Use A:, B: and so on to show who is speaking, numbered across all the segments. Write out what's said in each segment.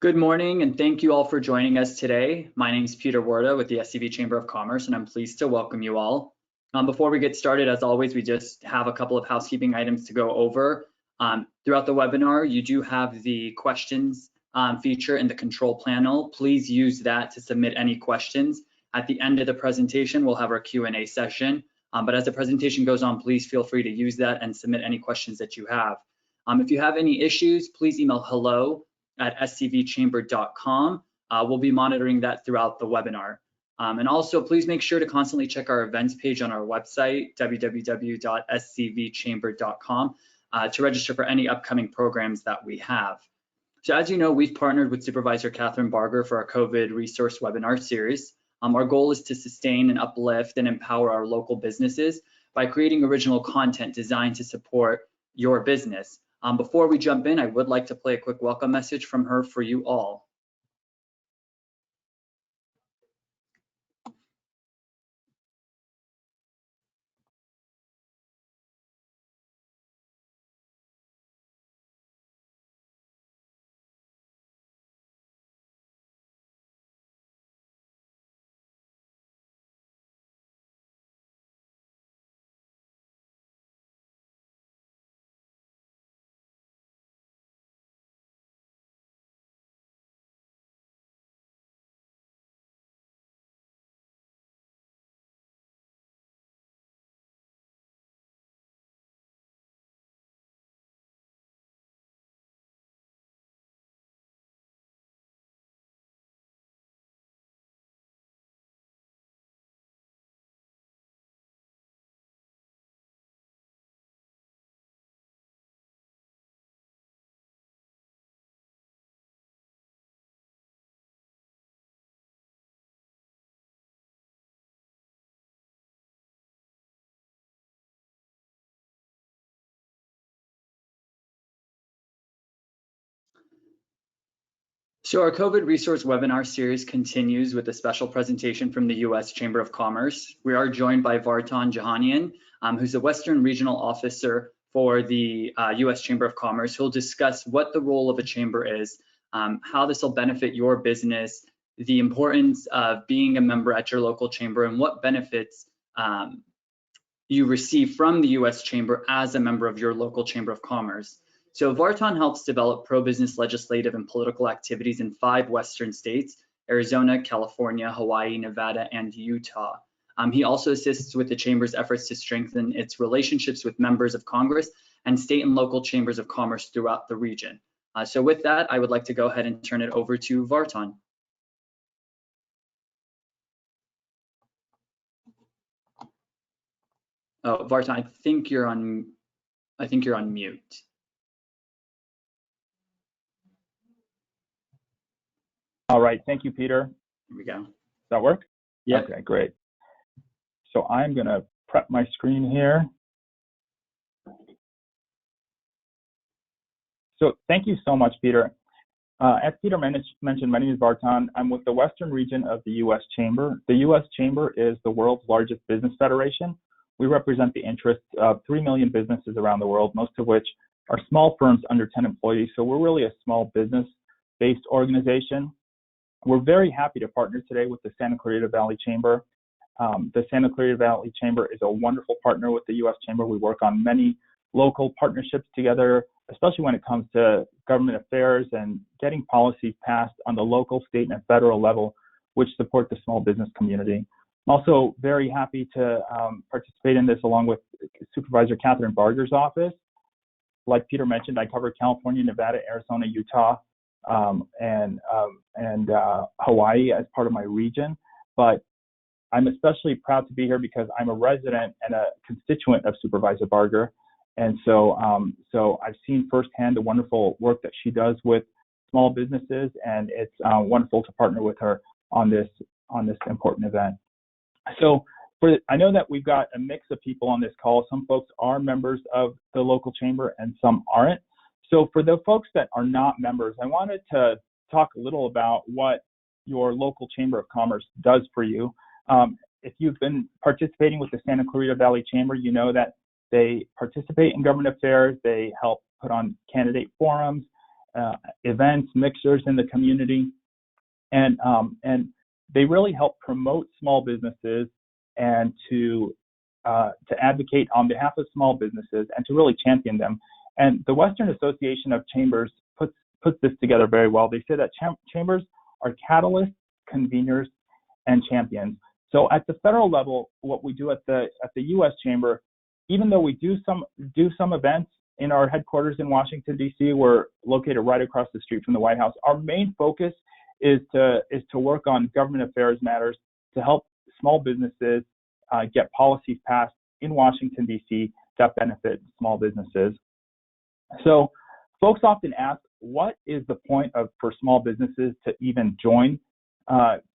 A: Good morning, and thank you all for joining us today. My name is Peter Warda with the SCV Chamber of Commerce, and I'm pleased to welcome you all. Before we get started, as always, we just have a couple of housekeeping items to go over. Throughout the webinar, you do have the questions feature in the control panel. Please use that to submit any questions. At the end of the presentation, we'll have our Q&A session. But as the presentation goes on, please feel free to use that and submit any questions that you have. If you have any issues, please email hello@scvchamber.com. We'll be monitoring that throughout the webinar. And also, please make sure to constantly check our events page on our website, www.scvchamber.com, to register for any upcoming programs that we have. So as you know, we've partnered with Supervisor Catherine Barger for our COVID resource webinar series. Our goal is to sustain and uplift and empower our local businesses by creating original content designed to support your business. Before we jump in, I would like to play a quick welcome message from her for you all. So our COVID resource webinar series continues with a special presentation from the U.S. Chamber of Commerce. We are joined by Vartan Djihanian, who's the Western Regional Officer for the U.S. Chamber of Commerce, who'll discuss what the role of a chamber is, how this will benefit your business, the importance of being a member at your local chamber, and what benefits you receive from the U.S. Chamber as a member of your local Chamber of Commerce. So Vartan helps develop pro-business legislative and political activities in 5 Western states: Arizona, California, Hawaii, Nevada, and Utah. He also assists with the Chamber's efforts to strengthen its relationships with members of Congress and state and local chambers of commerce throughout the region. So with that, I would like to go ahead and turn it over to Vartan. Oh, Vartan, I think you're on mute.
B: All right, thank you, Peter.
A: Here we go.
B: Does that work?
A: Yeah.
B: Okay, great. So I'm going to prep my screen here. So thank you so much, Peter. As Peter mentioned, my name is Vartan. I'm with the Western region of the U.S. Chamber. The U.S. Chamber is the world's largest business federation. We represent the interests of 3 million businesses around the world, most of which are small firms under 10 employees. So we're really a small business-based organization. We're very happy to partner today with the Santa Clarita Valley Chamber. The Santa Clarita Valley Chamber is a wonderful partner with the U.S. Chamber. We work on many local partnerships together, especially when it comes to government affairs and getting policies passed on the local, state, and federal level, which support the small business community. I'm also very happy to participate in this along with Supervisor Catherine Barger's office. Like Peter mentioned, I cover California, Nevada, Arizona, Utah, and Hawaii as part of my region, but I'm especially proud to be here because I'm a resident and a constituent of Supervisor Barger, and so I've seen firsthand the wonderful work that she does with small businesses, and it's wonderful to partner with her on this important event. So I know that we've got a mix of people on this call. Some folks are members of the local chamber and some aren't. So for the folks that are not members, I wanted to talk a little about what your local Chamber of Commerce does for you. If you've been participating with the Santa Clarita Valley Chamber, you know that they participate in government affairs, they help put on candidate forums, events, mixers in the community, and they really help promote small businesses and to advocate on behalf of small businesses and to really champion them. And the Western Association of Chambers puts this together very well. They say that chambers are catalysts, conveners, and champions. So at the federal level, what we do at the U.S. Chamber, even though we do some events in our headquarters in Washington, D.C., we're located right across the street from the White House. Our main focus is to work on government affairs matters to help small businesses get policies passed in Washington, D.C. that benefit small businesses. So folks often ask, what is the point for small businesses to even join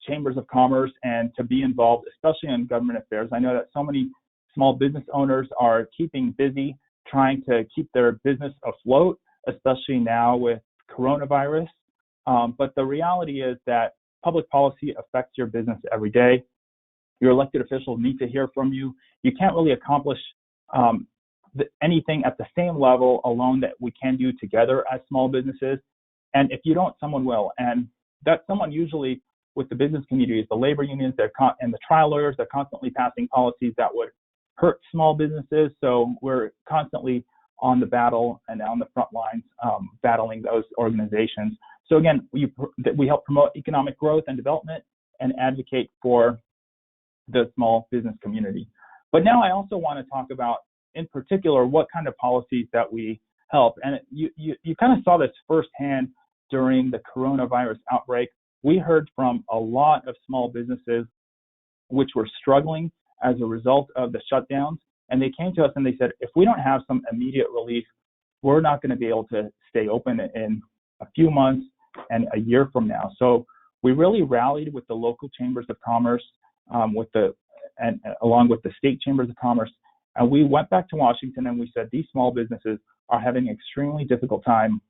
B: chambers of commerce and to be involved, especially in government affairs? I know that so many small business owners are keeping busy trying to keep their business afloat, especially now with coronavirus. But the reality is that public policy affects your business every day. Your elected officials need to hear from you. You can't really accomplish anything at the same level alone that we can do together as small businesses. And if you don't, someone will. And that someone usually with the business community is the labor unions and the trial lawyers. They're constantly passing policies that would hurt small businesses. So we're constantly on the battle and on the front lines battling those organizations. So again, we help promote economic growth and development and advocate for the small business community. But now I also want to talk about, in particular, what kind of policies that we help. And you kind of saw this firsthand during the coronavirus outbreak. We heard from a lot of small businesses which were struggling as a result of the shutdowns. And they came to us and they said, if we don't have some immediate relief, we're not going to be able to stay open in a few months and a year from now. So we really rallied with the local chambers of commerce, along with the state chambers of commerce. And we went back to Washington and we said, these small businesses are having an extremely difficult time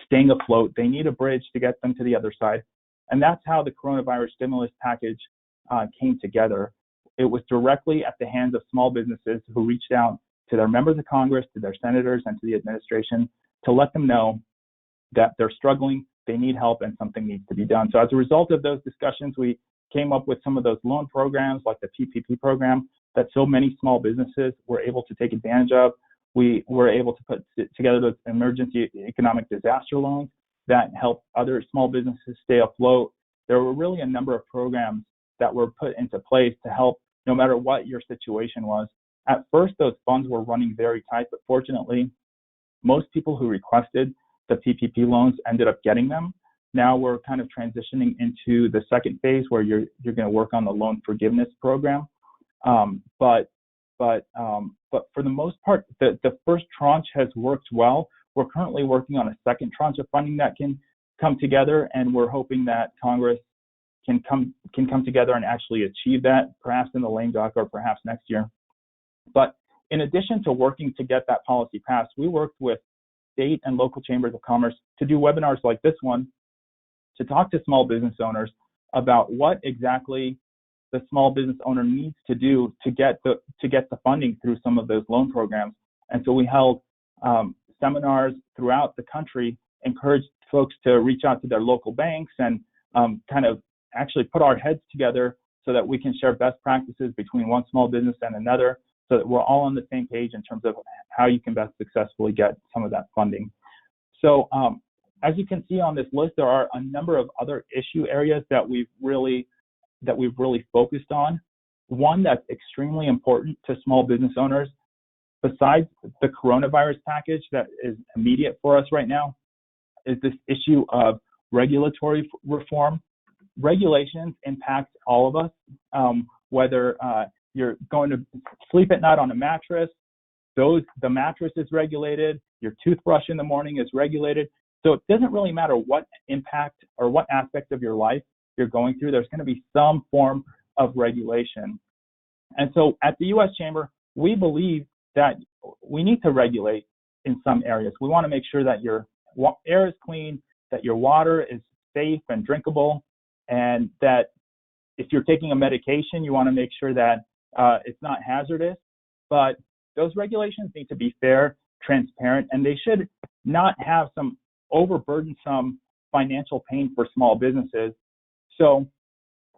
B: staying afloat. They need a bridge to get them to the other side. And that's how the coronavirus stimulus package came together. It was directly at the hands of small businesses who reached out to their members of Congress, to their senators, and to the administration to let them know that they're struggling, they need help, and something needs to be done. So as a result of those discussions, we came up with some of those loan programs like the PPP program that so many small businesses were able to take advantage of. We were able to put together those emergency economic disaster loans that help other small businesses stay afloat. There were really a number of programs that were put into place to help no matter what your situation was. At first, those funds were running very tight, but fortunately, most people who requested the PPP loans ended up getting them. Now we're kind of transitioning into the second phase where you're going to work on the loan forgiveness program. But for the most part, the first tranche has worked well. We're currently working on a second tranche of funding that can come together, and we're hoping that Congress can come together and actually achieve that, perhaps in the lame duck or perhaps next year. But in addition to working to get that policy passed, we worked with state and local chambers of commerce to do webinars like this one to talk to small business owners about what exactly the small business owner needs to do to get the funding through some of those loan programs. And so we held seminars throughout the country, encouraged folks to reach out to their local banks and kind of actually put our heads together so that we can share best practices between one small business and another, so that we're all on the same page in terms of how you can best successfully get some of that funding. So as you can see on this list, there are a number of other issue areas that we've really focused on. One that's extremely important to small business owners, besides the coronavirus package that is immediate for us right now, is this issue of regulatory reform. Regulations impact all of us, whether you're going to sleep at night on a mattress, the mattress is regulated, your toothbrush in the morning is regulated. So it doesn't really matter what impact or what aspect of your life you're going through, there's going to be some form of regulation. And so at the U.S. Chamber, we believe that we need to regulate in some areas. We want to make sure that your air is clean, that your water is safe and drinkable, and that if you're taking a medication, you want to make sure that it's not hazardous. But those regulations need to be fair, transparent, and they should not have some overburdensome financial pain for small businesses. So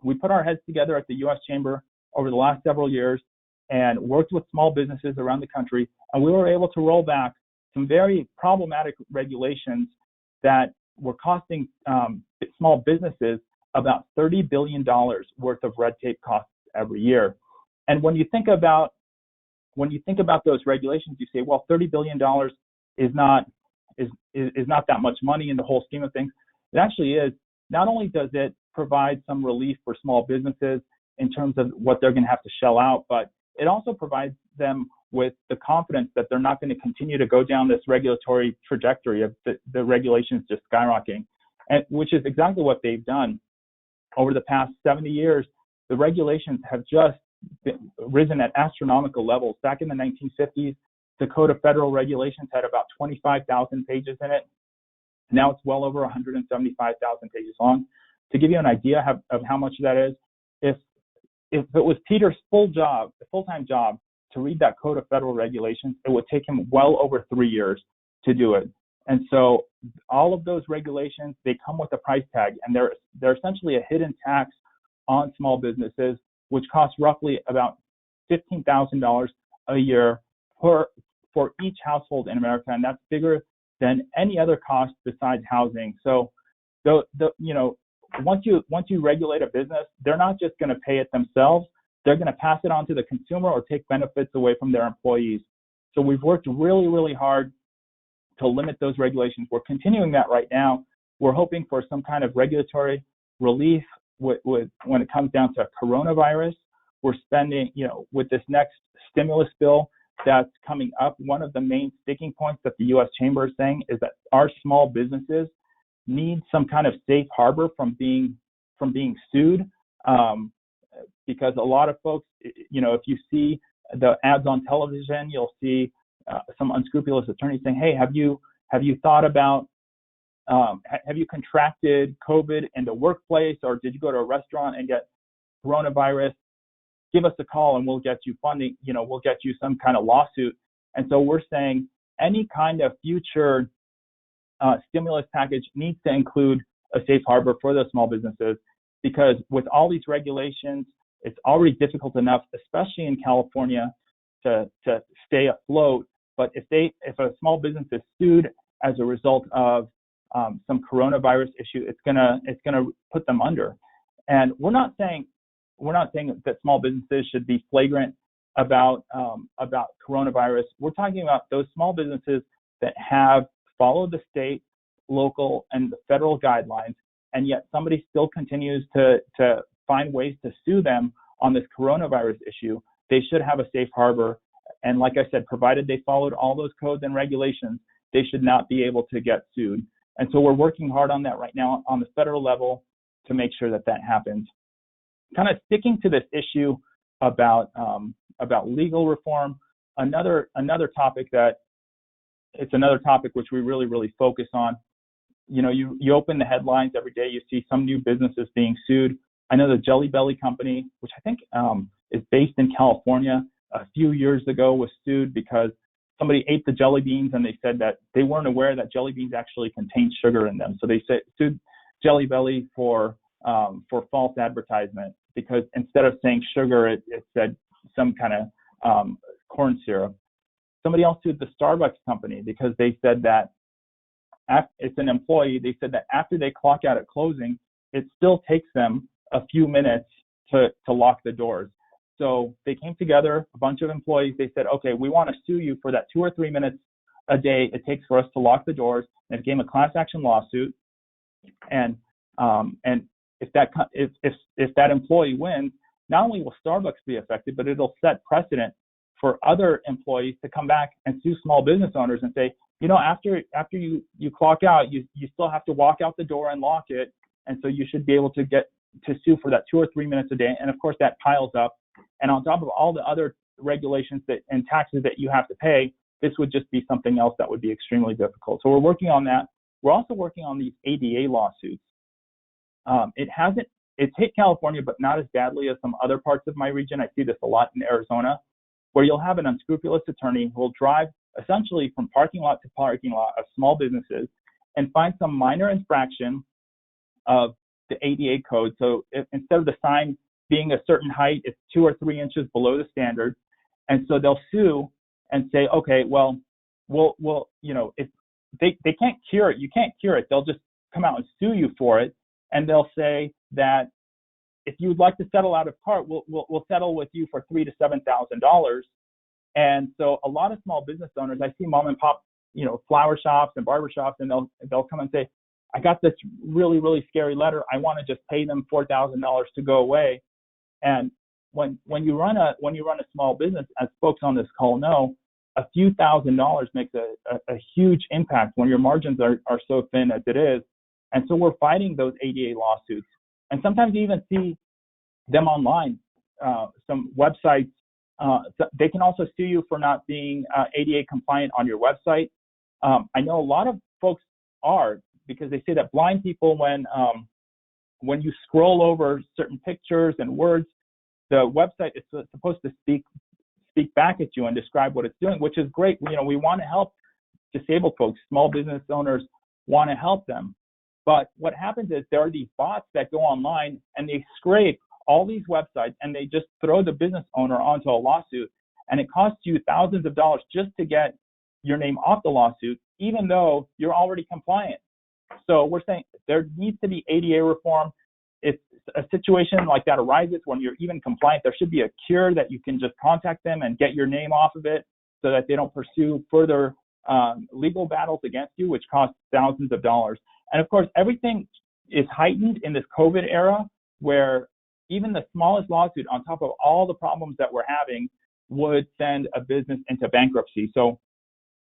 B: we put our heads together at the U.S. Chamber over the last several years and worked with small businesses around the country, and we were able to roll back some very problematic regulations that were costing small businesses about $30 billion worth of red tape costs every year. And when you think about those regulations, you say, well, $30 billion is not that much money in the whole scheme of things. It actually is. Not only does it provide some relief for small businesses in terms of what they're going to have to shell out, but it also provides them with the confidence that they're not going to continue to go down this regulatory trajectory of the regulations just skyrocketing, and which is exactly what they've done. Over the past 70 years, the regulations have just risen at astronomical levels. Back in the 1950s, the Code of Federal Regulations had about 25,000 pages in it. Now it's well over 175,000 pages long. To give you an idea of how much that is, if it was Peter's full-time job to read that Code of Federal Regulations, it would take him well over 3 years to do it. And so all of those regulations, they come with a price tag, and they're essentially a hidden tax on small businesses, which costs roughly about $15,000 a year for each household in America, and that's bigger than any other cost besides housing. So, once you regulate a business, they're not just going to pay it themselves; they're going to pass it on to the consumer or take benefits away from their employees. So we've worked really, really hard to limit those regulations. We're continuing that right now. We're hoping for some kind of regulatory relief when it comes down to coronavirus. We're spending, with this next stimulus bill that's coming up, one of the main sticking points that the U.S. Chamber is saying is that our small businesses need some kind of safe harbor from being sued, because a lot of folks, if you see the ads on television, you'll see some unscrupulous attorneys saying, "Hey, have you thought about have you contracted COVID in the workplace, or did you go to a restaurant and get coronavirus? Give us a call and we'll get you funding. We'll get you some kind of lawsuit." And so we're saying any kind of future stimulus package needs to include a safe harbor for those small businesses, because with all these regulations, it's already difficult enough, especially in California, to stay afloat. But if a small business is sued as a result of some coronavirus issue, it's gonna put them under. And we're not saying that small businesses should be flagrant about coronavirus. We're talking about those small businesses that have followed the state, local, and the federal guidelines, and yet somebody still continues to find ways to sue them on this coronavirus issue. They should have a safe harbor. And like I said, provided they followed all those codes and regulations, they should not be able to get sued. And so we're working hard on that right now on the federal level to make sure that happens. Kind of sticking to this issue about legal reform, another topic which we really, really focus on. You open the headlines every day, you see some new businesses being sued. I know the Jelly Belly company, which I think is based in California, a few years ago was sued because somebody ate the jelly beans and they said that they weren't aware that jelly beans actually contained sugar in them. So they sued Jelly Belly for false advertisement, because instead of saying sugar, it said some kind of corn syrup. Somebody else sued the Starbucks company because they said that it's an employee. They said that after they clock out at closing, it still takes them a few minutes to lock the doors. So they came together, a bunch of employees. They said, "Okay, we want to sue you for that 2 or 3 minutes a day it takes for us to lock the doors." And it became a class action lawsuit. And if that employee wins, not only will Starbucks be affected, but it'll set precedent for other employees to come back and sue small business owners and say, after you clock out, you still have to walk out the door and lock it, and so you should be able to get to sue for that 2 or 3 minutes a day. And of course, that piles up. And on top of all the other regulations and taxes that you have to pay, this would just be something else that would be extremely difficult. So we're working on that. We're also working on these ADA lawsuits. It's hit California, but not as badly as some other parts of my region. I see this a lot in Arizona, where you'll have an unscrupulous attorney who will drive essentially from parking lot to parking lot of small businesses, and find some minor infraction of the ADA code. So instead of the sign being a certain height, it's 2 or 3 inches below the standard. And so they'll sue and say, okay, well, if they can't cure it, you can't cure it. They'll just come out and sue you for it. And they'll say that if you would like to settle out of court, we'll settle with you for $3,000 to $7,000. And so a lot of small business owners, I see mom and pop, flower shops and barber shops, and they'll come and say, I got this really, really scary letter. I want to just pay them $4,000 to go away. And when you run a small business, as folks on this call know, a few $1,000s makes a huge impact when your margins are so thin as it is. And so we're fighting those ADA lawsuits. And sometimes you even see them online. Some websites, they can also sue you for not being ADA compliant on your website. I know a lot of folks are, because they say that blind people, when you scroll over certain pictures and words, the website is supposed to speak back at you and describe what it's doing, which is great. We want to help disabled folks. Small business owners want to help them. But what happens is there are these bots that go online and they scrape all these websites and they just throw the business owner onto a lawsuit. And it costs you thousands of dollars just to get your name off the lawsuit, even though you're already compliant. So we're saying there needs to be ADA reform. If a situation like that arises when you're even compliant, there should be a cure that you can just contact them and get your name off of it so that they don't pursue further legal battles against you, which cost thousands of dollars. And of course, everything is heightened in this COVID era, where even the smallest lawsuit, on top of all the problems that we're having, would send a business into bankruptcy. So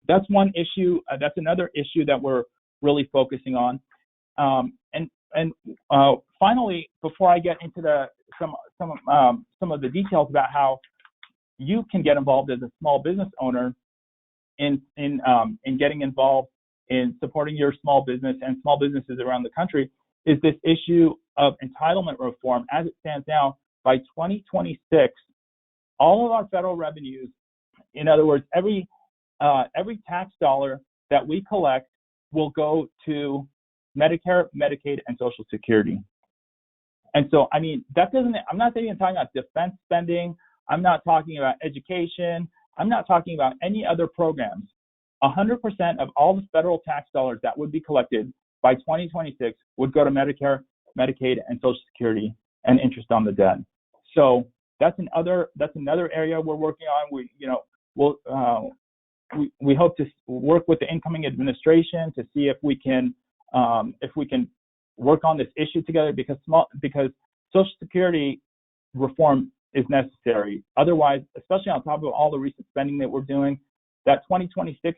B: that's one issue. That's another issue that we're really focusing on. And finally, before I get into some of the details about how you can get involved as a small business owner in getting involved in supporting your small business and small businesses around the country, is this issue of entitlement reform. As it stands now, by 2026, all of our federal revenues, in other words, every tax dollar that we collect will go to Medicare, Medicaid, and Social Security. And so, I mean, I'm not even talking about defense spending. I'm not talking about education. I'm not talking about any other programs. 100% of all the federal tax dollars that would be collected by 2026 would go to Medicare, Medicaid, and Social Security and interest on the debt. So that's another area we're working on. We hope to work with the incoming administration to see if we can work on this issue together, because Social Security reform is necessary. Otherwise, especially on top of all the recent spending that we're doing, that 2026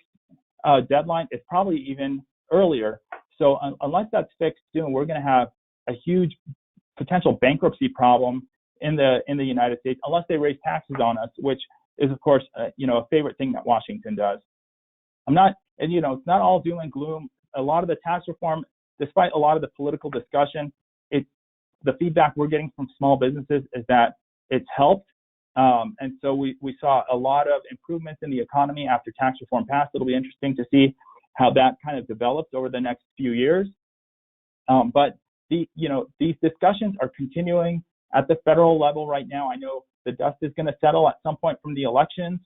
B: deadline is probably even earlier. So unless that's fixed soon, we're going to have a huge potential bankruptcy problem in the United States, unless they raise taxes on us, which is, of course, a favorite thing that Washington does. It's not all doom and gloom. A lot of the tax reform, despite a lot of the political discussion, the feedback we're getting from small businesses is that it's helped. And so we saw a lot of improvements in the economy after tax reform passed. It'll be interesting to see how that kind of develops over the next few years. But these discussions are continuing at the federal level right now. I know the dust is going to settle at some point from the elections,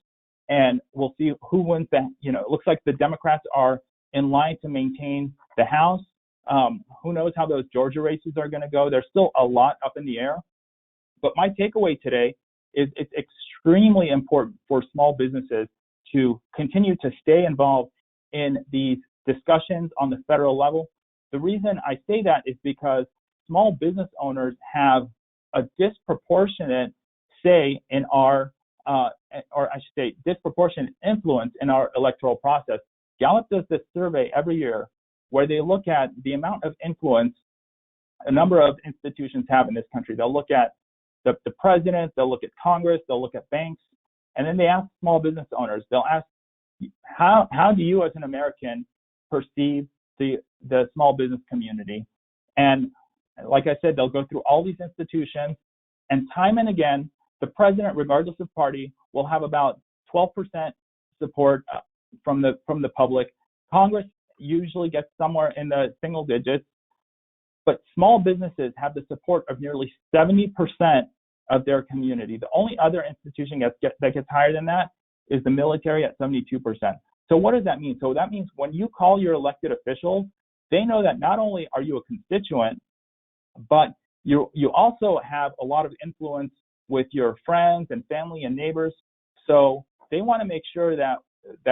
B: and we'll see who wins that. It looks like the Democrats are in line to maintain the House. Who knows how those Georgia races are going to go? There's still a lot up in the air. But my takeaway today is it's extremely important for small businesses to continue to stay involved in these discussions on the federal level. The reason I say that is because small business owners have a disproportionate say in our, or I should say, disproportionate influence in our electoral process. Gallup does this survey every year where they look at the amount of influence a number of institutions have in this country. They'll look at the president, they'll look at Congress, they'll look at banks, and then they ask small business owners, they'll ask, how do you as an American perceive the small business community? And like I said, they'll go through all these institutions, and time and again, the president, regardless of party, will have about 12% support from the public. Congress usually gets somewhere in the single digits, but small businesses have the support of nearly 70% of their community. The only other institution that gets higher than that is the military at 72%. So what does that mean? So that means when you call your elected officials, they know that not only are you a constituent, but you also have a lot of influence with your friends and family and neighbors. So they want to make sure that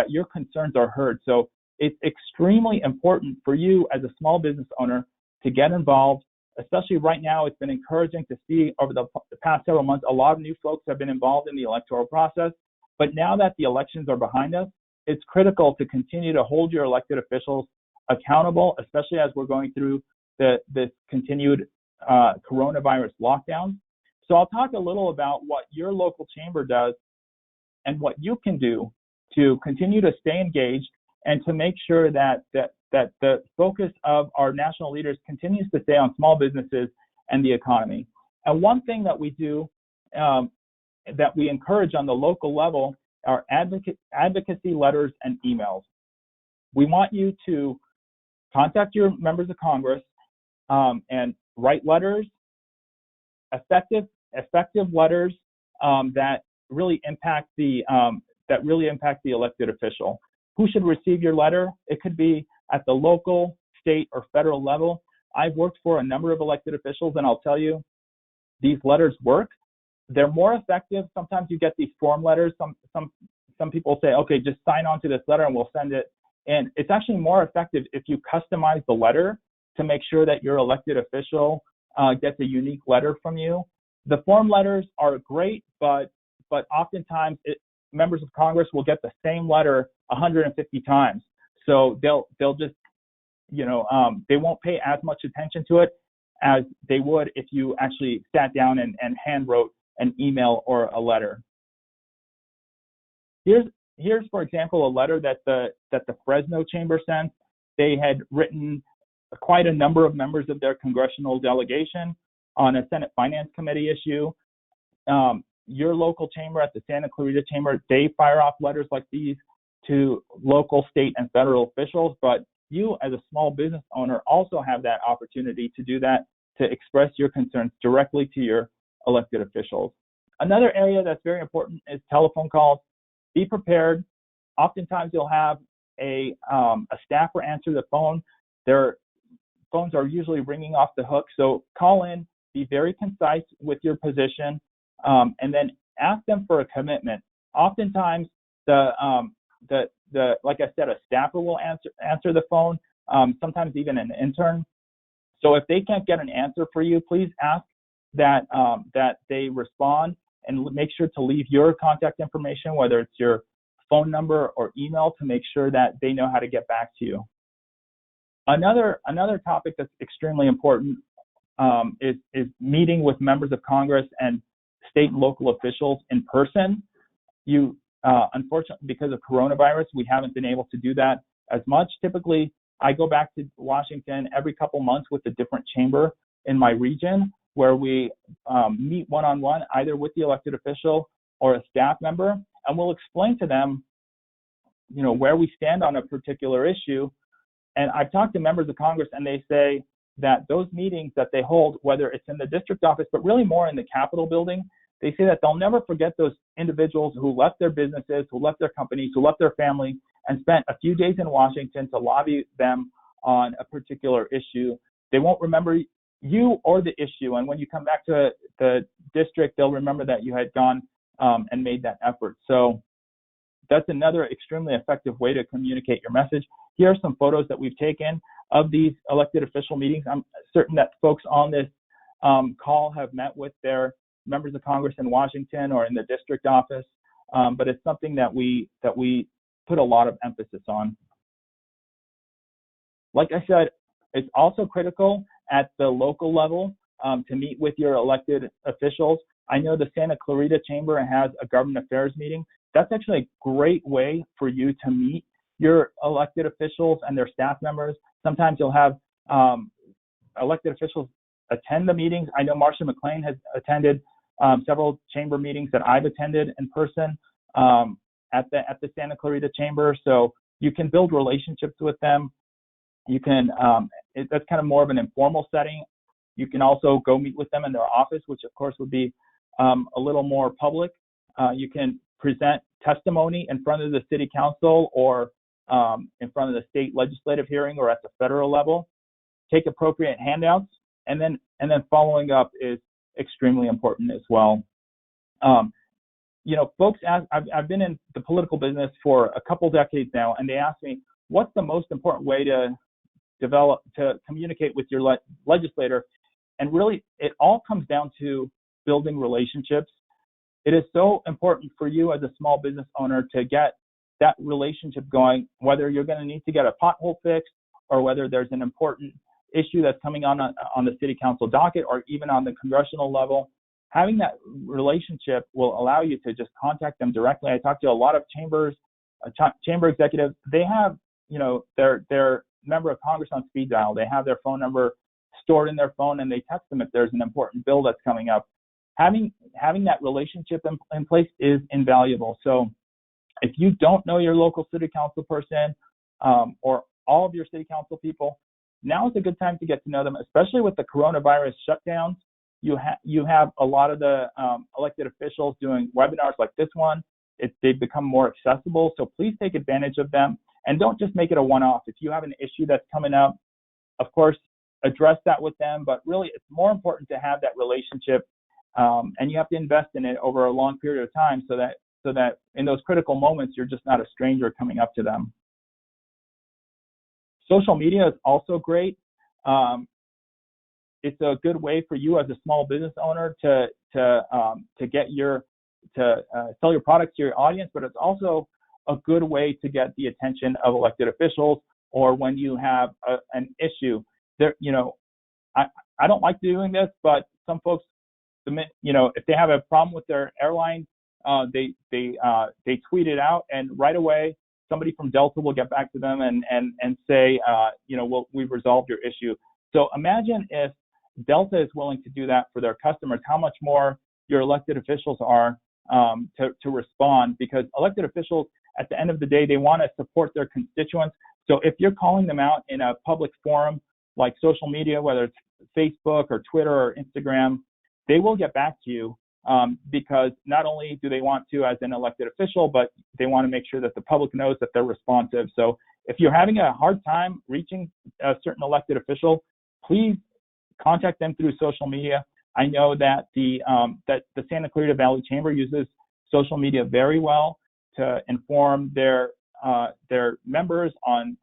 B: your concerns are heard. So it's extremely important for you as a small business owner to get involved, especially right now. It's been encouraging to see over the past several months, a lot of new folks have been involved in the electoral process. But now that the elections are behind us, it's critical to continue to hold your elected officials accountable, especially as we're going through this continued coronavirus lockdown. So I'll talk a little about what your local chamber does and what you can do to continue to stay engaged and to make sure that the focus of our national leaders continues to stay on small businesses and the economy. And one thing that we do that we encourage on the local level are advocacy letters and emails. We want you to contact your members of Congress and write letters, effective letters that really impact the elected official. Who should receive your letter? It could be at the local, state, or federal level. I've worked for a number of elected officials, and I'll tell you, these letters work. They're more effective. Sometimes you get these form letters. Some people say, okay, just sign on to this letter and we'll send it. And it's actually more effective if you customize the letter to make sure that your elected official gets a unique letter from you. The form letters are great, but oftentimes members of Congress will get the same letter 150 times. So they'll just, they won't pay as much attention to it as they would if you actually sat down and hand wrote an email or a letter. Here's for example, a letter that the Fresno Chamber sent. They had written quite a number of members of their congressional delegation on a Senate Finance Committee issue. Your local chamber at the Santa Clarita Chamber, they fire off letters like these to local, state, and federal officials, but you as a small business owner also have that opportunity to do that, to express your concerns directly to your elected officials. Another area that's very important is telephone calls. Be prepared. Oftentimes you'll have a staffer answer the phone. Their phones are usually ringing off the hook, so call in, be very concise with your position, and then ask them for a commitment. Oftentimes like I said, a staffer will answer the phone, sometimes even an intern. So if they can't get an answer for you, please ask that they respond and make sure to leave your contact information, whether it's your phone number or email, to make sure that they know how to get back to you. Another topic that's extremely important is meeting with members of Congress and state and local officials in person. Unfortunately, because of coronavirus, we haven't been able to do that as much. Typically, I go back to Washington every couple months with a different chamber in my region, where we meet one-on-one, either with the elected official or a staff member, and we'll explain to them, where we stand on a particular issue. And I've talked to members of Congress, and they say that those meetings that they hold, whether it's in the district office, but really more in the Capitol building, they say that they'll never forget those individuals who left their businesses, who left their companies, who left their family, and spent a few days in Washington to lobby them on a particular issue. They won't remember you or the issue, and when you come back to the district, they'll remember that you had gone and made that effort. So that's another extremely effective way to communicate your message. Here are some photos that we've taken of these elected official meetings. I'm certain that folks on this call have met with their members of Congress in Washington or in the district office, but it's something that we put a lot of emphasis on. Like I said, it's also critical at the local level to meet with your elected officials. I know the Santa Clarita Chamber has a government affairs meeting. That's actually a great way for you to meet your elected officials and their staff members. Sometimes you'll have elected officials attend the meetings. I know Marcia McLean has attended several chamber meetings that I've attended in person at the Santa Clarita Chamber. So you can build relationships with them You can, that's kind of more of an informal setting. You can also go meet with them in their office, which of course would be a little more public. You can present testimony in front of the city council or in front of the state legislative hearing or at the federal level. Take appropriate handouts, and then following up is extremely important as well. Folks ask, I've been in the political business for a couple decades now, and they ask me, what's the most important way to communicate with your legislator? And really, it all comes down to building relationships. It is so important for you as a small business owner to get that relationship going, whether you're going to need to get a pothole fixed or whether there's an important issue that's coming on the city council docket or even on the congressional level. Having that relationship will allow you to just contact them directly. I talk to a lot of chamber executives. They have, their member of Congress on speed dial. They have their phone number stored in their phone, and they text them if there's an important bill that's coming up. Having that relationship in place is invaluable. So if you don't know your local city council person or all of your city council people, now is a good time to get to know them, especially with the coronavirus shutdowns. You have a lot of the elected officials doing webinars like this one. They've become more accessible, so please take advantage of them. And don't just make it a one-off. If you have an issue that's coming up, of course, address that with them. But really, it's more important to have that relationship, and you have to invest in it over a long period of time so that in those critical moments, you're just not a stranger coming up to them. Social media is also great. It's a good way for you as a small business owner to sell your products to your audience, but it's also a good way to get the attention of elected officials, or when you have an issue. I don't like doing this, but some folks, if they have a problem with their airline, they tweet it out, and right away somebody from Delta will get back to them and say, we've resolved your issue. So imagine if Delta is willing to do that for their customers, how much more your elected officials are to respond, because elected officials, at the end of the day, they want to support their constituents. So if you're calling them out in a public forum like social media, whether it's Facebook or Twitter or Instagram, they will get back to you because not only do they want to as an elected official, but they want to make sure that the public knows that they're responsive. So if you're having a hard time reaching a certain elected official, please contact them through social media. I know that the Santa Clarita Valley Chamber uses social media very well to inform their members on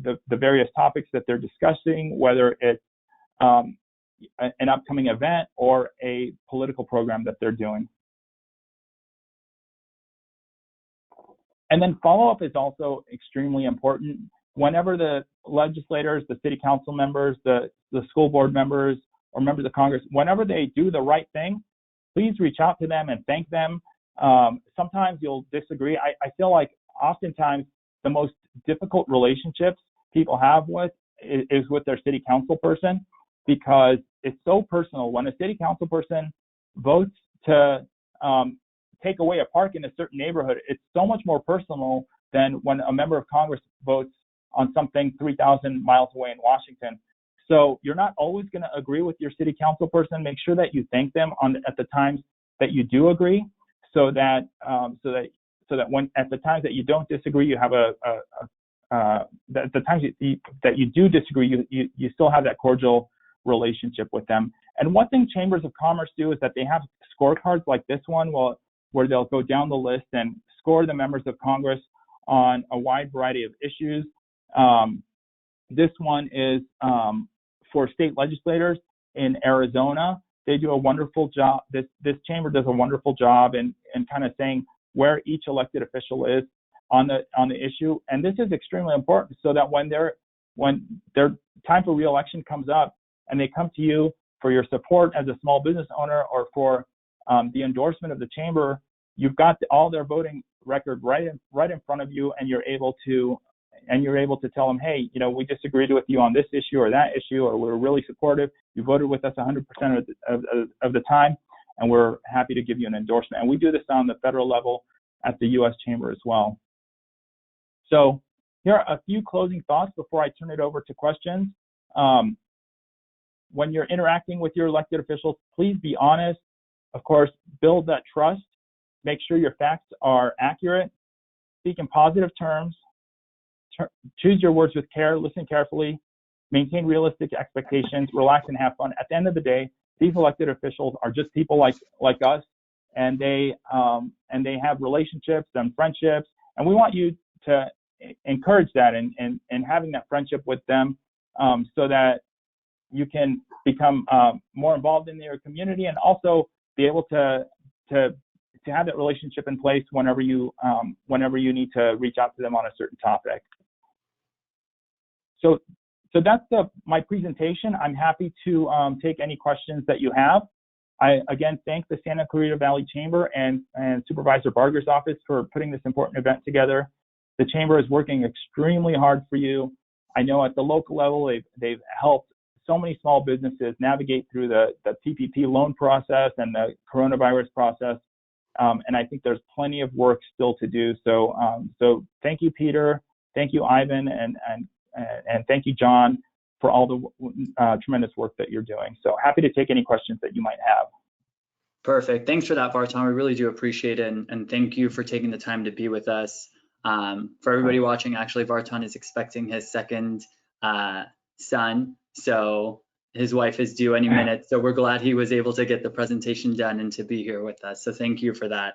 B: the various topics that they're discussing, whether it's an upcoming event or a political program that they're doing. And then follow-up is also extremely important. Whenever the legislators, the city council members, the school board members, or members of Congress, whenever they do the right thing, please reach out to them and thank them. Sometimes you'll disagree. I feel like oftentimes the most difficult relationships people have is with their city council person, because it's so personal. When a city council person votes to take away a park in a certain neighborhood, it's so much more personal than when a member of Congress votes on something 3,000 miles away in Washington. So you're not always going to agree with your city council person. Make sure that you thank them at the times that you do agree, so that when at the times that you don't disagree, you have the times that you do disagree, you still have that cordial relationship with them. And one thing chambers of commerce do is that they have scorecards like this one, where they'll go down the list and score the members of Congress on a wide variety of issues. This one is for state legislators in Arizona. They do a wonderful job. This chamber does a wonderful job in kind of saying where each elected official is on the issue. And this is extremely important, so that when their time for re-election comes up and they come to you for your support as a small business owner or for the endorsement of the chamber, you've got all their voting record right in front of you, and you're able to tell them, hey, we disagreed with you on this issue or that issue, or we're really supportive. You voted with us 100% of the time, and we're happy to give you an endorsement. And we do this on the federal level at the U.S. Chamber as well. So Here are a few closing thoughts before I turn it over to questions. When you're interacting with your elected officials, please be honest. Of course, build that trust. Make sure your facts are accurate. Speak in positive terms. Choose your words with care. Listen carefully. Maintain realistic expectations. Relax and have fun. At the end of the day, these elected officials are just people like us, and they have relationships and friendships, and we want you to encourage that and having that friendship with them, so that you can become more involved in your community, and also be able to have that relationship in place whenever you need to reach out to them on a certain topic. So that's my presentation. I'm happy to take any questions that you have. I again thank the Santa Clarita Valley Chamber and Supervisor Barger's office for putting this important event together. The Chamber is working extremely hard for you. I know at the local level they've helped so many small businesses navigate through the PPP loan process and the coronavirus process, and I think there's plenty of work still to do. So thank you, Peter. Thank you, Ivan, and thank you, John, for all the tremendous work that you're doing. So happy to take any questions that you might have.
A: Perfect. Thanks for that, Vartan. We really do appreciate it, and thank you for taking the time to be with us. For everybody watching, actually, Vartan is expecting his second son, so his wife is due any minute. So we're glad he was able to get the presentation done and to be here with us. So thank you for that.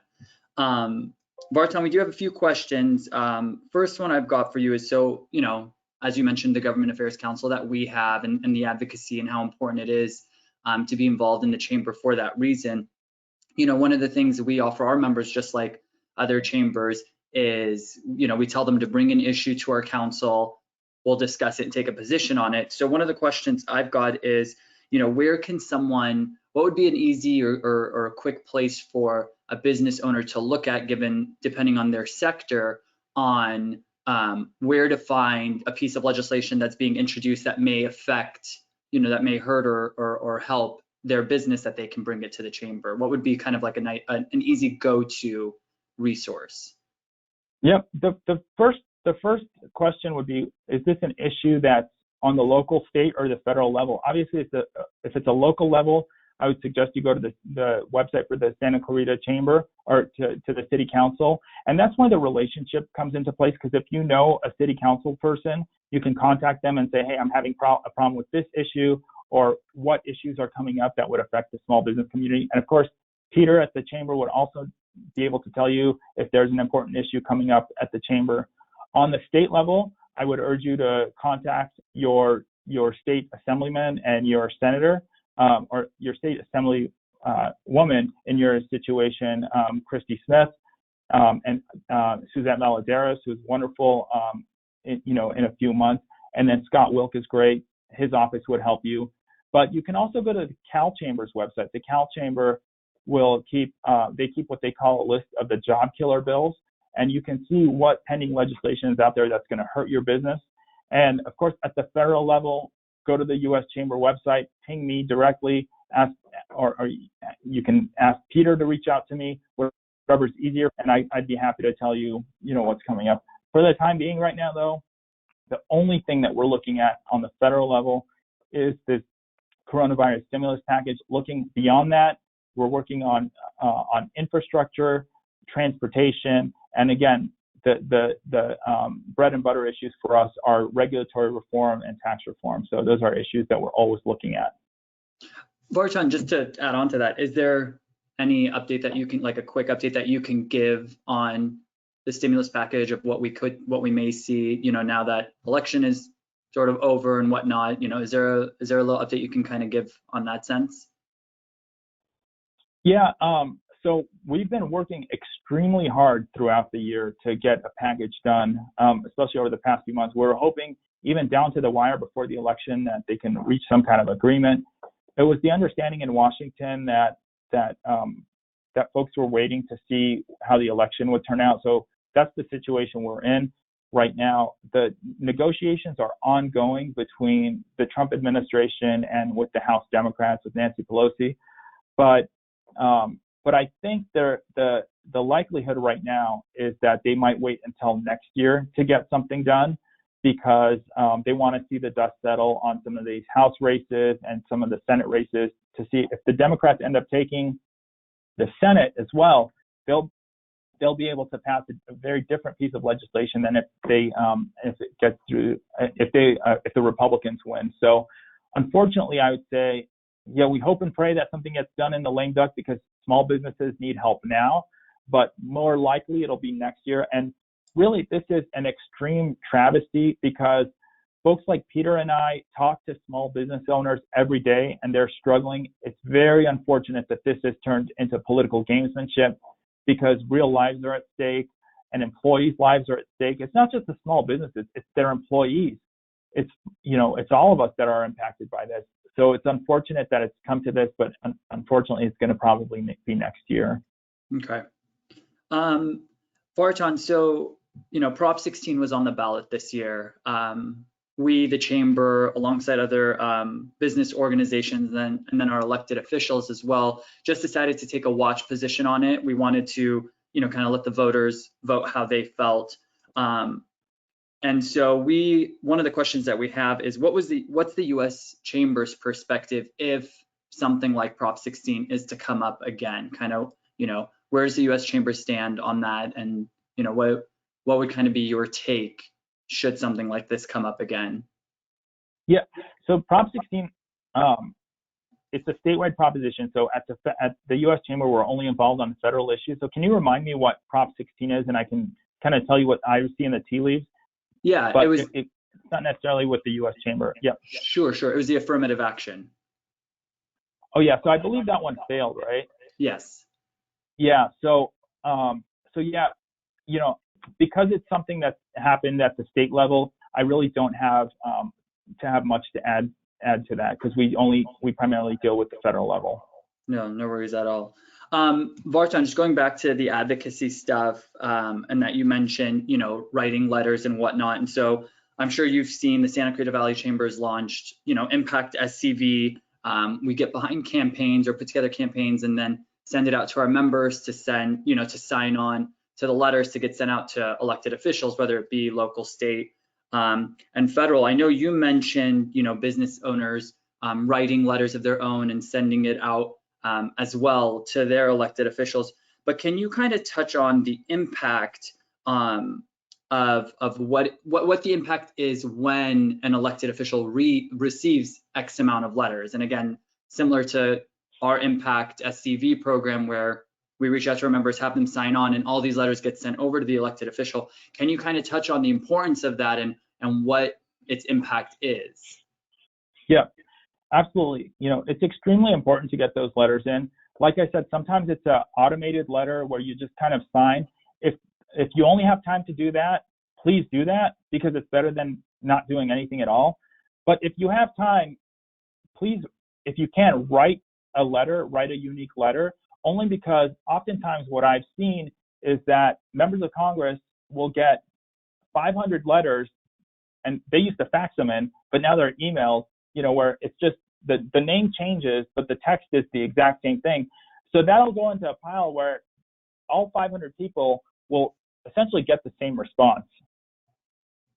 A: Vartan, we do have a few questions. First one I've got for you is, so, as you mentioned, the Government Affairs Council that we have and the advocacy and how important it is to be involved in the chamber for that reason. One of the things that we offer our members, just like other chambers, is, we tell them to bring an issue to our council. We'll discuss it and take a position on it. So one of the questions I've got is, where can someone, what would be an easy or a quick place for a business owner to look at, depending on their sector, on where to find a piece of legislation that's being introduced that may affect, that may hurt or help their business, that they can bring it to the chamber? What would be kind of like an easy go-to resource?
B: Yep. The first question would be, is this an issue that's on the local, state, or the federal level? Obviously, if it's a local level, I would suggest you go to the website for the Santa Clarita Chamber, or to the City Council. And that's where the relationship comes into place, because if you know a City Council person, you can contact them and say, hey, I'm having a problem with this issue, or what issues are coming up that would affect the small business community. And of course, Peter at the Chamber would also be able to tell you if there's an important issue coming up at the Chamber. On the state level, I would urge you to contact your state assemblyman and your senator, or your state assembly woman in your situation, Christy Smith, and Suzette Valadares, who's wonderful, in a few months. And then Scott Wilk is great. His office would help you. But you can also go to the Cal Chamber's website. The Cal Chamber will keep what they call a list of the job killer bills, and you can see what pending legislation is out there that's going to hurt your business. And of course, at the federal level, go to the U.S. Chamber website, ping me directly, or you can ask Peter to reach out to me, whatever's easier, and I'd be happy to tell you, what's coming up. For the time being right now, though, the only thing that we're looking at on the federal level is this coronavirus stimulus package. Looking beyond that, we're working on infrastructure, transportation, and again, the bread and butter issues for us are regulatory reform and tax reform. So those are issues that we're always looking at.
A: Vartan, just to add on to that, is there any update that you can, like a quick update that you can give on the stimulus package of what we may see, now that election is sort of over and whatnot? Is there a little update you can kind of give on that sense?
B: Yeah. So we've been working extremely hard throughout the year to get a package done, especially over the past few months. We're hoping, even down to the wire before the election, that they can reach some kind of agreement. It was the understanding in Washington that folks were waiting to see how the election would turn out. So that's the situation we're in right now. The negotiations are ongoing between the Trump administration and with the House Democrats, with Nancy Pelosi. But I think the the likelihood right now is that they might wait until next year to get something done because they want to see the dust settle on some of these House races and some of the Senate races to see if the Democrats end up taking the Senate as well. They'll be able to pass a very different piece of legislation than if it gets through if the Republicans win. So unfortunately, I would say, yeah, we hope and pray that something gets done in the lame duck because small businesses need help now, but more likely it'll be next year. And really, this is an extreme travesty because folks like Peter and I talk to small business owners every day and they're struggling. It's very unfortunate that this has turned into political gamesmanship because real lives are at stake and employees' lives are at stake. It's not just the small businesses, it's their employees. It's all of us that are impacted by this. So it's unfortunate that it's come to this, but unfortunately, it's going to probably be next year.
A: Okay. Vartan, so, Prop 16 was on the ballot this year. We, the Chamber, alongside other business organizations and then our elected officials as well, just decided to take a watch position on it. We wanted to, kind of let the voters vote how they felt. And so one of the questions that we have is what's the U.S. Chamber's perspective if something like Prop 16 is to come up again? Kind of, where does the U.S. Chamber stand on that? And, what would kind of be your take should something like this come up again?
B: Yeah, so Prop 16, it's a statewide proposition. So at the U.S. Chamber, we're only involved on federal issues. So can you remind me what Prop 16 is? And I can kind of tell you what I see in the tea leaves.
A: Yeah,
B: but
A: it was.
B: It's not necessarily with the U.S. Chamber. Yeah.
A: Sure. It was the affirmative action.
B: Oh yeah, so I believe that one failed, right?
A: Yes.
B: Yeah. So yeah, because it's something that happened at the state level, I really don't have to have much to add to that because we primarily deal with the federal level.
A: No worries at all. Vartan, just going back to the advocacy stuff, and that you mentioned, writing letters and whatnot. And so I'm sure you've seen the Santa Cruz Valley Chambers launched, Impact SCV. We get behind campaigns or put together campaigns and then send it out to our members to send, to sign on to the letters to get sent out to elected officials, whether it be local, state, and federal. I know you mentioned, business owners writing letters of their own and sending it out as well to their elected officials. But can you kind of touch on the impact of what the impact is when an elected official receives X amount of letters? And again, similar to our Impact SCV program where we reach out to our members, have them sign on, and all these letters get sent over to the elected official. Can you kind of touch on the importance of that and what its impact is?
B: Yeah. Absolutely. It's extremely important to get those letters in. Like I said, sometimes it's an automated letter where you just kind of sign. If you only have time to do that, please do that because it's better than not doing anything at all. But if you have time, please, if you can, write a unique letter, only because oftentimes what I've seen is that members of Congress will get 500 letters and they used to fax them in, but now they're emails, where it's just the name changes, but the text is the exact same thing. So that'll go into a pile where all 500 people will essentially get the same response.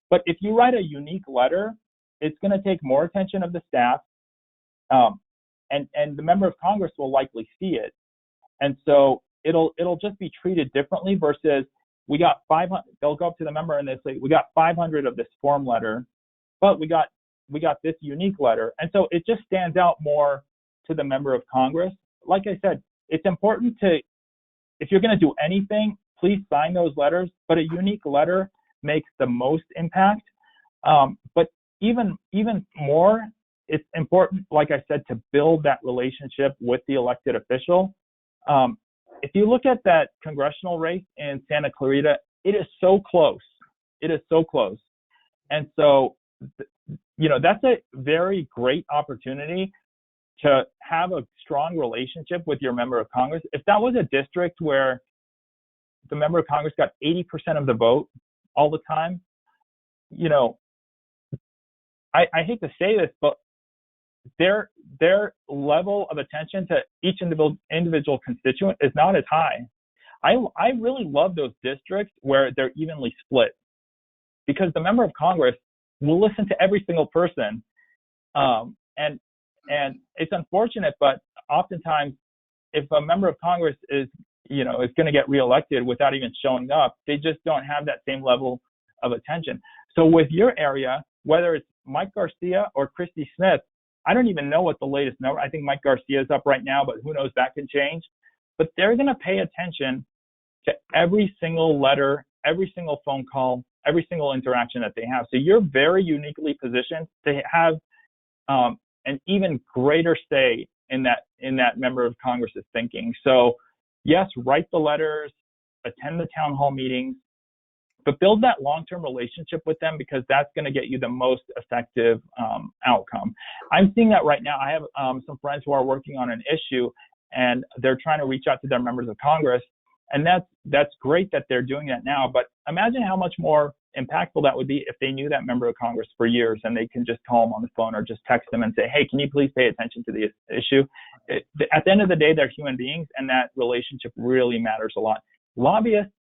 B: But if you write a unique letter, it's going to take more attention of the staff, and the member of Congress will likely see it. And so it'll just be treated differently versus we got 500. They'll go up to the member and they say, we got 500 of this form letter, but we got this unique letter. And so it just stands out more to the member of Congress. Like I said, it's important if you're going to do anything, please sign those letters, but a unique letter makes the most impact. But even more, it's important, like I said, to build that relationship with the elected official. If you look at that congressional race in Santa Clarita, it is so close. It is so close. And so, that's a very great opportunity to have a strong relationship with your member of Congress. If that was a district where the member of Congress got 80% of the vote all the time, I hate to say this, but their level of attention to each individual constituent is not as high. I really love those districts where they're evenly split, because the member of Congress will listen to every single person. And it's unfortunate, but oftentimes if a member of Congress is going to get reelected without even showing up, they just don't have that same level of attention. So with your area, whether it's Mike Garcia or Christy Smith, I don't even know what the latest number. I think Mike Garcia is up right now, but who knows, that can change. But they're going to pay attention to every single letter, every single phone call, every single interaction that they have. So you're very uniquely positioned to have an even greater say in that member of Congress's thinking. So yes, write the letters, attend the town hall meetings, but build that long-term relationship with them, because that's going to get you the most effective outcome. I'm seeing that right now. I have some friends who are working on an issue, and they're trying to reach out to their members of Congress, and that's great that they're doing that now. But imagine how much more impactful that would be if they knew that member of Congress for years, and they can just call them on the phone or just text them and say, hey, can you please pay attention to the issue? At the end of the day, they're human beings, and that relationship really matters a lot. Lobbyists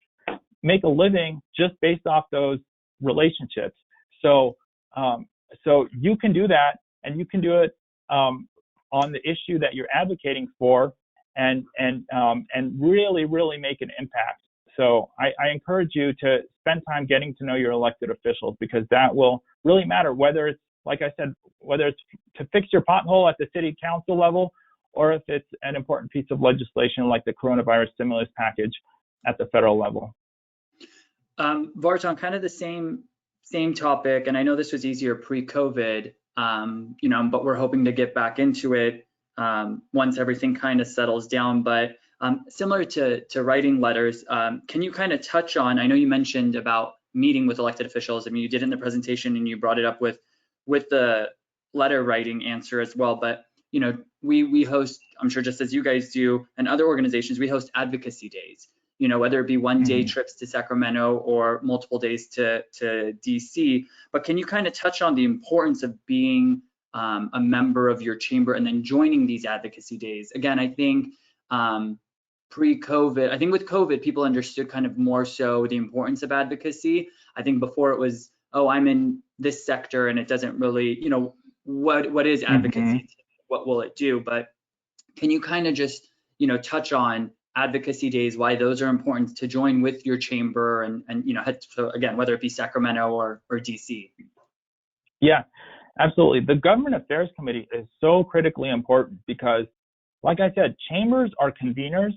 B: make a living just based off those relationships. So you can do that, and you can do it on the issue that you're advocating for, and really make an impact. So I encourage you to spend time getting to know your elected officials, because that will really matter, whether it's, like I said, whether it's to fix your pothole at the city council level, or if it's an important piece of legislation like the coronavirus stimulus package at the federal level.
A: Vartan, kind of the same topic, and I know this was easier pre-COVID, but we're hoping to get back into it once everything kind of settles down. But similar to writing letters, can you kind of touch on, I know you mentioned about meeting with elected officials. I mean, you did in the presentation, and you brought it up with the letter writing answer as well. But we host, I'm sure just as you guys do, and other organizations, we host advocacy days. Whether it be one-day trips to Sacramento or multiple days to DC. But can you kind of touch on the importance of being a member of your chamber and then joining these advocacy days? Again, I think pre-COVID, I think with COVID, people understood kind of more so the importance of advocacy. I think before it was, oh, I'm in this sector and it doesn't really, what is advocacy? What will it do? But can you kind of just, touch on advocacy days, why those are important to join with your chamber, and so again, whether it be Sacramento or DC?
B: Yeah, absolutely. The Government Affairs Committee is so critically important because, like I said, chambers are conveners.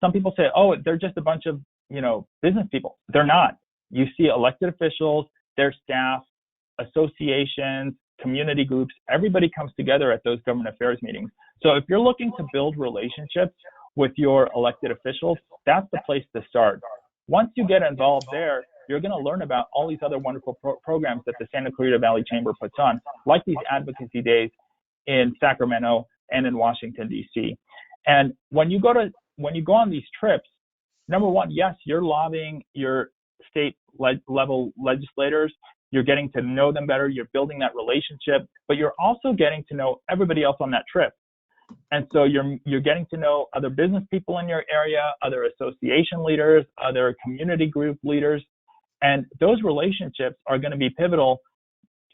B: Some people say, oh, they're just a bunch of, business people. They're not. You see elected officials, their staff, associations, community groups, everybody comes together at those government affairs meetings. So if you're looking to build relationships with your elected officials, that's the place to start. Once you get involved there, you're going to learn about all these other wonderful programs that the Santa Clarita Valley Chamber puts on, like these advocacy days in Sacramento and in Washington, D.C. And when you go on these trips, number one, yes, you're lobbying your state level legislators. You're getting to know them better. You're building that relationship, but you're also getting to know everybody else on that trip. And so you're getting to know other business people in your area, other association leaders, other community group leaders, and those relationships are going to be pivotal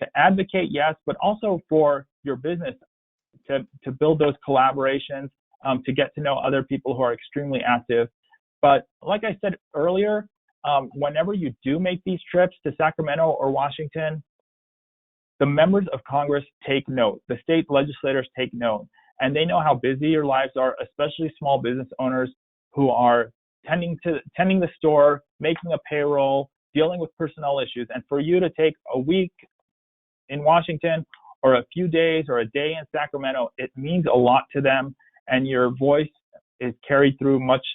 B: to advocate, yes, but also for your business to build those collaborations, to get to know other people who are extremely active. But like I said earlier, whenever you do make these trips to Sacramento or Washington, the members of Congress take note. The state legislators take note. And they know how busy your lives are, especially small business owners who are tending the store, making a payroll, dealing with personnel issues. And for you to take a week in Washington or a few days or a day in Sacramento, it means a lot to them, and your voice is carried through much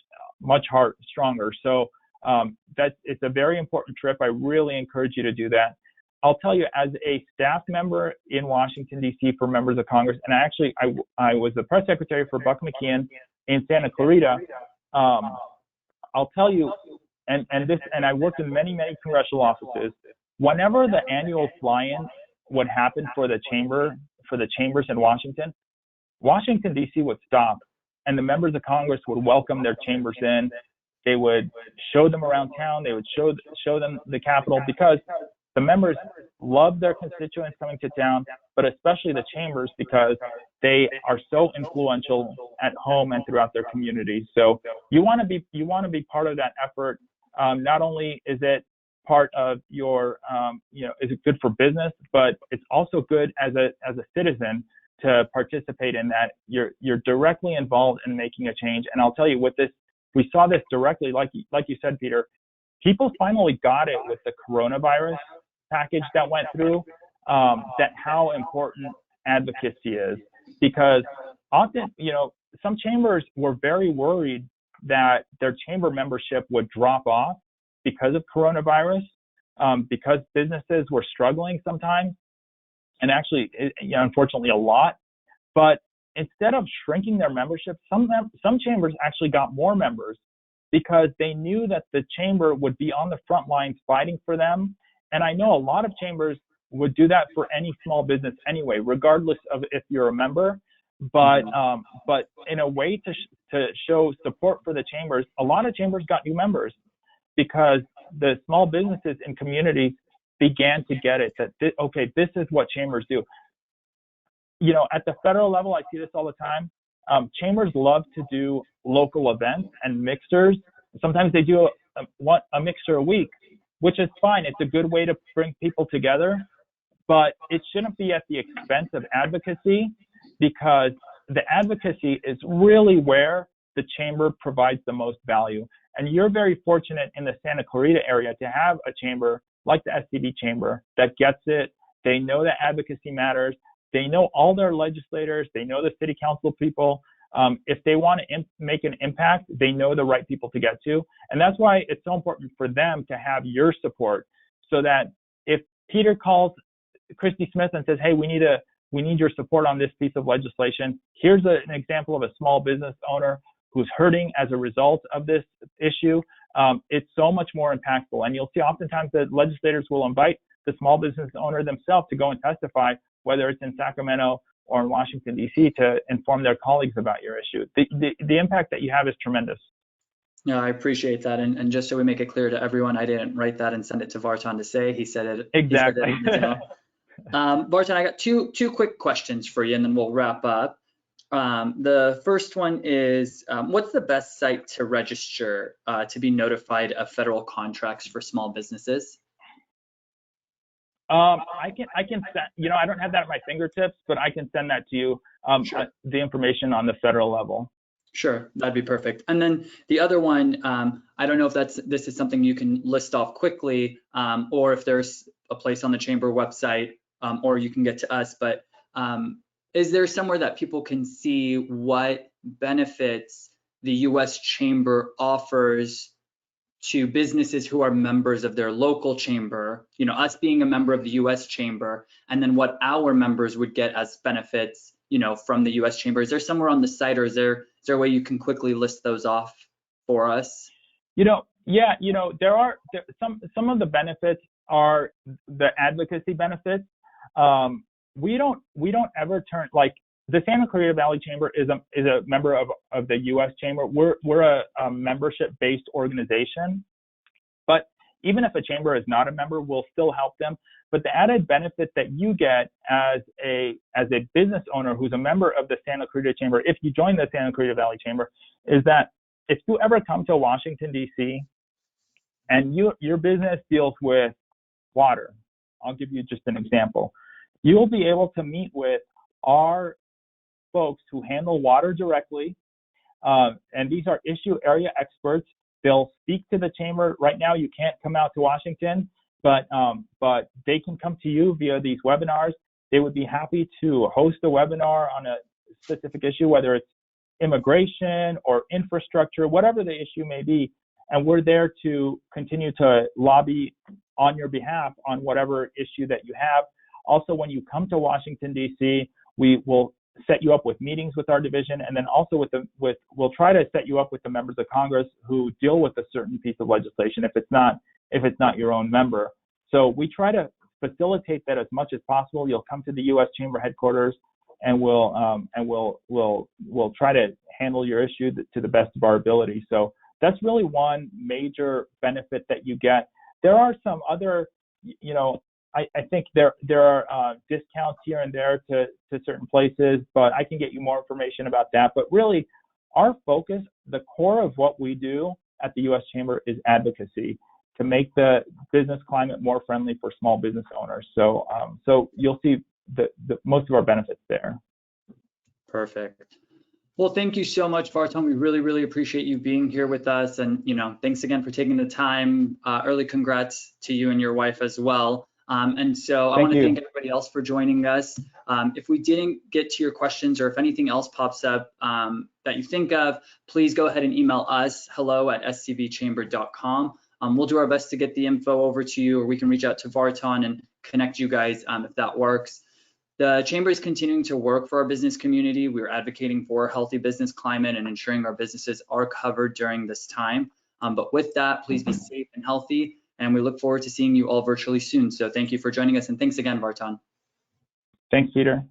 B: stronger. So it's a very important trip. I really encourage you to do that. I'll tell you, as a staff member in Washington, D.C. for members of Congress, and I was the press secretary for Buck McKeon in Santa Clarita. I'll tell you, and I worked in many congressional offices. Whenever the annual fly-in would happen for the chambers in Washington, D.C. would stop, and the members of Congress would welcome their chambers in. They would show them around town. They would show them the Capitol, because the members love their constituents coming to town, but especially the chambers, because they are so influential at home and throughout their communities. So you want to be part of that effort. Not only is it part of your, is it good for business, but it's also good as a citizen to participate in that. You're directly involved in making a change. And I'll tell you, with this, we saw this directly, like you said, Peter. People finally got it with the coronavirus package that went through, that how important advocacy is, because often, some chambers were very worried that their chamber membership would drop off because of coronavirus, because businesses were struggling sometimes, and actually, unfortunately, a lot. But instead of shrinking their membership, some chambers actually got more members, because they knew that the chamber would be on the front lines fighting for them. And I know a lot of chambers would do that for any small business anyway, regardless of if you're a member. But in a way to show support for the chambers, a lot of chambers got new members, because the small businesses and communities began to get it, that this is what chambers do. At the federal level, I see this all the time. Chambers love to do local events and mixers. Sometimes they do a mixer a week, which is fine. It's a good way to bring people together, but it shouldn't be at the expense of advocacy, because the advocacy is really where the chamber provides the most value. And you're very fortunate in the Santa Clarita area to have a chamber like the SCV Chamber that gets it. They know that advocacy matters. They know all their legislators. They know the city council people. If they want to make an impact, they know the right people to get to. And that's why it's so important for them to have your support, so that if Peter calls Christy Smith and says, hey, we need your support on this piece of legislation. Here's an example of a small business owner who's hurting as a result of this issue. It's so much more impactful. And you'll see oftentimes that legislators will invite the small business owner themselves to go and testify, whether it's in Sacramento or in Washington, D.C., to inform their colleagues about your issue. The impact that you have is tremendous.
A: Yeah, I appreciate that. And just so we make it clear to everyone, I didn't write that and send it to Vartan to say. He said it.
B: Exactly.
A: He said it, Vartan, I got two quick questions for you, and then we'll wrap up. The first one is, what's the best site to register to be notified of federal contracts for small businesses?
B: I can send, I don't have that at my fingertips, but I can send that to you,
A: Sure.
B: The information on the federal level.
A: Sure, that'd be perfect. And then the other one, I don't know if this is something you can list off quickly, or if there's a place on the chamber website, or you can get to us, but is there somewhere that people can see what benefits the U.S. Chamber offers to businesses who are members of their local chamber, us being a member of the U.S. Chamber, and then what our members would get as benefits, from the U.S. Chamber? Is there somewhere on the site, or is there a way you can quickly list those off for us?
B: There are some of the benefits are the advocacy benefits. We don't ever turn, like, the Santa Clarita Valley Chamber is a member of the U.S. Chamber. We're a membership-based organization, but even if a chamber is not a member, we'll still help them. But the added benefit that you get as a business owner who's a member of the Santa Clarita Chamber, if you join the Santa Clarita Valley Chamber, is that if you ever come to Washington, D.C., and your business deals with water, I'll give you just an example. You'll be able to meet with our folks who handle water directly, and these are issue area experts. They'll speak to the chamber. Right now, you can't come out to Washington, but they can come to you via these webinars. They would be happy to host a webinar on a specific issue, whether it's immigration or infrastructure, whatever the issue may be. And we're there to continue to lobby on your behalf on whatever issue that you have. Also, when you come to Washington, D.C., we will set you up with meetings with our division, and then also we'll try to set you up with the members of Congress who deal with a certain piece of legislation if it's not your own member. So we try to facilitate that as much as possible. You'll come to the U.S. Chamber headquarters, and we'll try to handle your issue to the best of our ability. So That's really one major benefit that you get. There are some other, I think there are discounts here and there to certain places, but I can get you more information about that. But really, our focus, the core of what we do at the U.S. Chamber is advocacy to make the business climate more friendly for small business owners. So you'll see the most of our benefits there.
A: Perfect. Well, thank you so much, Vartan. We really, really appreciate you being here with us. And, thanks again for taking the time. Early congrats to you and your wife as well. And so I want to thank everybody else for joining us. If we didn't get to your questions or if anything else pops up that you think of, please go ahead and email us, hello@scvchamber.com. We'll do our best to get the info over to you, or we can reach out to Vartan and connect you guys if that works. The Chamber is continuing to work for our business community. We're advocating for a healthy business climate and ensuring our businesses are covered during this time. But with that, please be safe and healthy, and we look forward to seeing you all virtually soon. So thank you for joining us, and thanks again, Vartan.
B: Thanks, Peter.